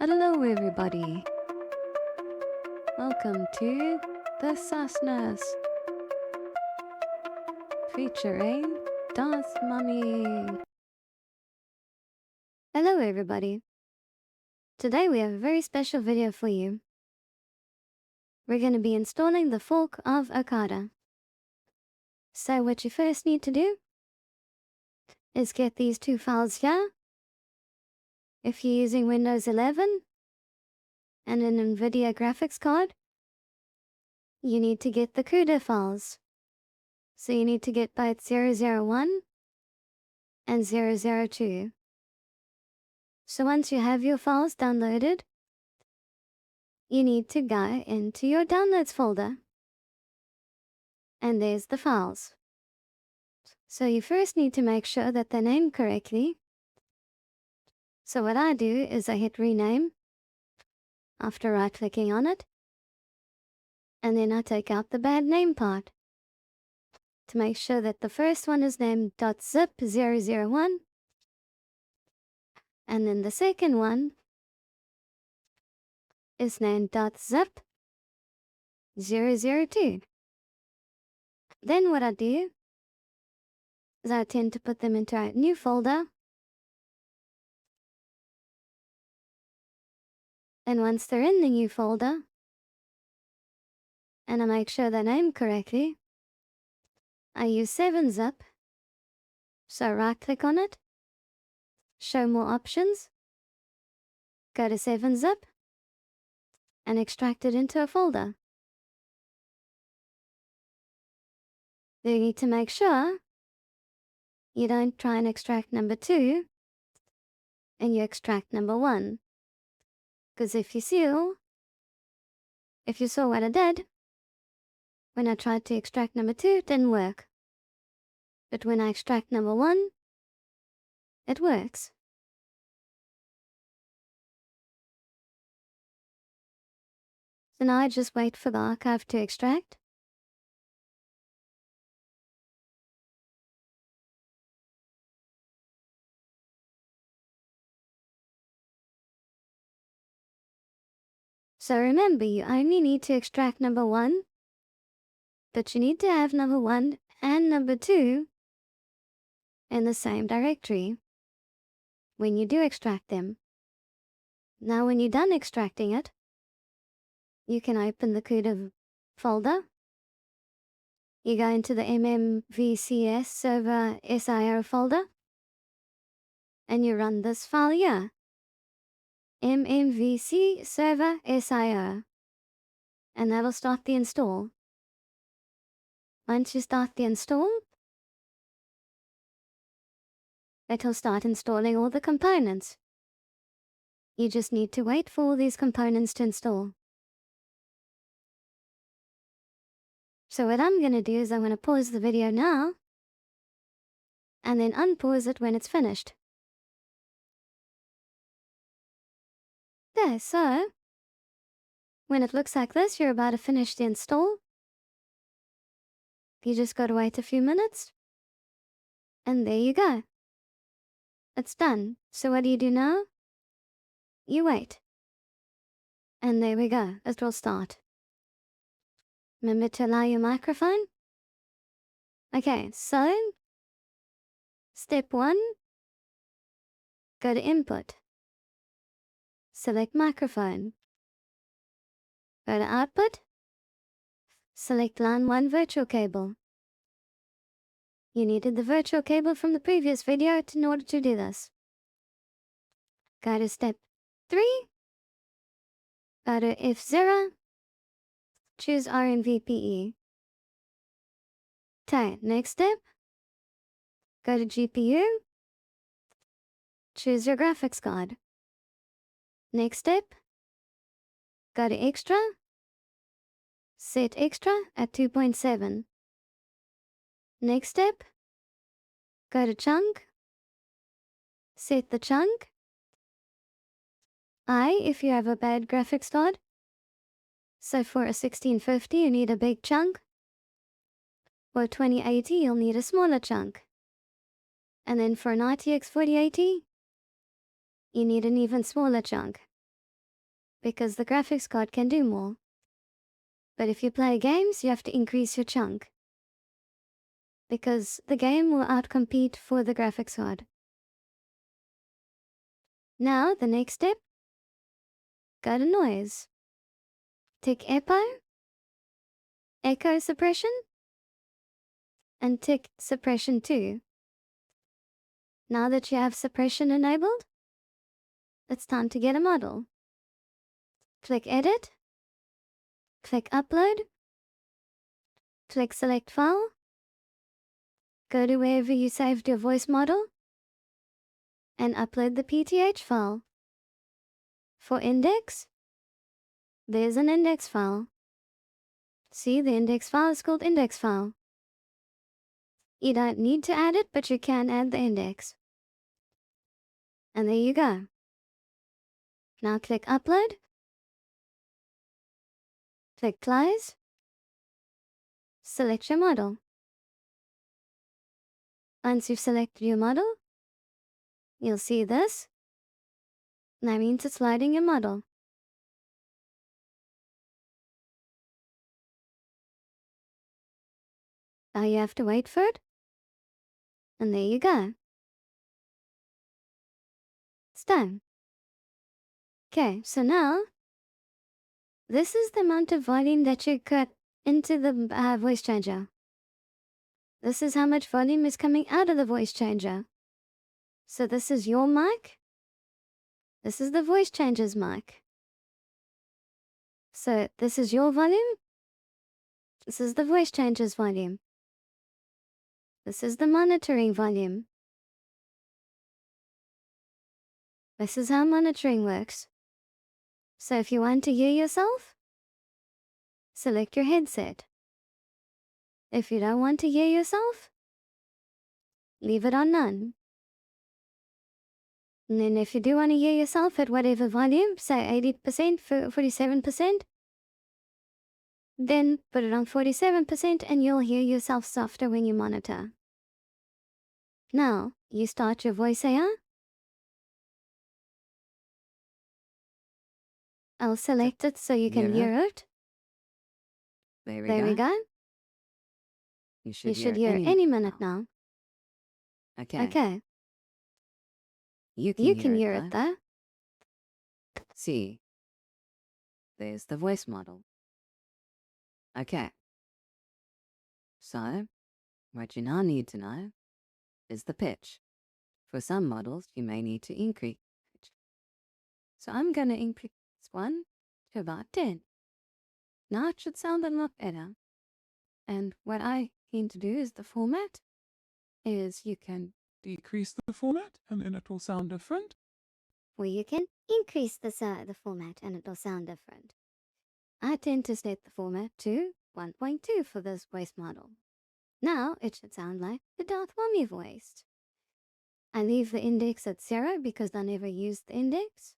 Hello everybody. Welcome to the Sassness featuring Darth Mummy. Hello everybody. Today we have a very special video for you. We're going to be installing the fork of Okada. So what you first need to do is get these two files here. If you're using Windows 11 and an Nvidia graphics card, you need to get the CUDA files. So you need to get both 001 and 002. So once you have your files downloaded, you need to go into your downloads folder. And there's the files. So you first need to make sure that they're named correctly. So what I do is I hit rename after right-clicking on it. And then I take out the bad name part to make sure that the first one is named .zip001. And then the second one is named .zip002. Then what I do is I tend to put them into a new folder. And once they're in the new folder, and I make sure they're named correctly, I use 7-zip. So right-click on it, show more options, go to 7-zip, and extract it into a folder. Then you need to make sure you don't try and extract number 2 and you extract number 1. Because if you saw what I did, when I tried to extract number 2, it didn't work. But when I extract number 1, it works. So now I just wait for the archive to extract. So remember, you only need to extract number 1, but you need to have number 1 and number 2 in the same directory when you do extract them. Now when you're done extracting it, you can open the CUDA folder. You go into the MMVCS server SIO folder and you run this file here, MMVC server SIO, and that'll start the install. Once you start the install, it'll start installing all the components. You just need to wait for all these components to install. So what I'm going to do is I'm going to pause the video now and then unpause it when it's finished. There, so when it looks like this, you're about to finish the install. You just got to wait a few minutes and there you go. It's done. So what do you do now? You wait. And there we go. It will start. Remember to allow your microphone. Okay, so step 1, go to input. Select microphone. Go to output. Select line 1 virtual cable. You needed the virtual cable from the previous video in order to do this. Go to step 3. Go to F0. Choose RMVPE. Okay, next step. Go to GPU. Choose your graphics card. Next step. Go to extra. Set extra at 2.7. Next step. Go to chunk. Set the chunk. If you have a bad graphics card. So for a 1650 you need a big chunk. For a 2080 you'll need a smaller chunk. And then for an RTX 4080 you need an even smaller chunk. because the graphics card can do more. But if you play games, you have to increase your chunk, because the game will outcompete for the graphics card. Now, the next step, go to noise. Tick echo suppression, and tick suppression 2. Now that you have suppression enabled, it's time to get a model. Click edit, click upload, click select file, go to wherever you saved your voice model, and upload the PTH file. For index, there's an index file. See, the index file is called index file. You don't need to add it, but you can add the index. And there you go. Now click upload, click close, select your model. Once you've selected your model, you'll see this. That means it's loading your model. Now you have to wait for it. And there you go. It's done. Okay, so now, this is the amount of volume that you cut into the voice changer. This is how much volume is coming out of the voice changer. So this is your mic. This is the voice changer's mic. So this is your volume. This is the voice changer's volume. This is the monitoring volume. This is how monitoring works. So if you want to hear yourself, select your headset. If you don't want to hear yourself, leave it on none. And then if you do want to hear yourself at whatever volume, say 80%, 47%, then put it on 47% and you'll hear yourself softer when you monitor. Now, you start your voice AI. I'll select it so you can hear it. There we go. You You should hear any minute now. Okay. You can hear it though. See, there's the voice model. Okay. So, what you now need to know is the pitch. For some models, you may need to increase pitch. So I'm going to increase one to about 10. Now it should sound a lot better. And what I need to do is the format is you can decrease the format and then it will sound different. Or you can increase the format and it'll sound different. I tend to set the format to 1.2 for this voice model. Now it should sound like the Darth Mommy voice. I leave the index at 0 because I never used the index.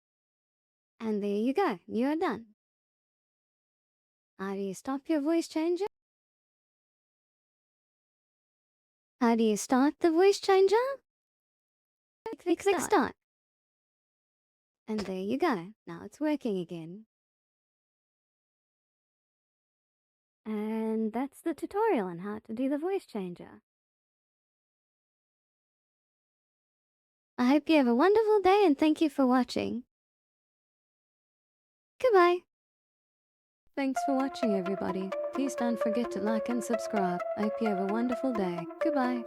And there you go, you're done. How do you stop your voice changer? How do you start the voice changer? Click start. And there you go, now it's working again. And that's the tutorial on how to do the voice changer. I hope you have a wonderful day and thank you for watching. Goodbye. Thanks for watching, everybody. Please don't forget to like and subscribe. I hope you have a wonderful day. Goodbye.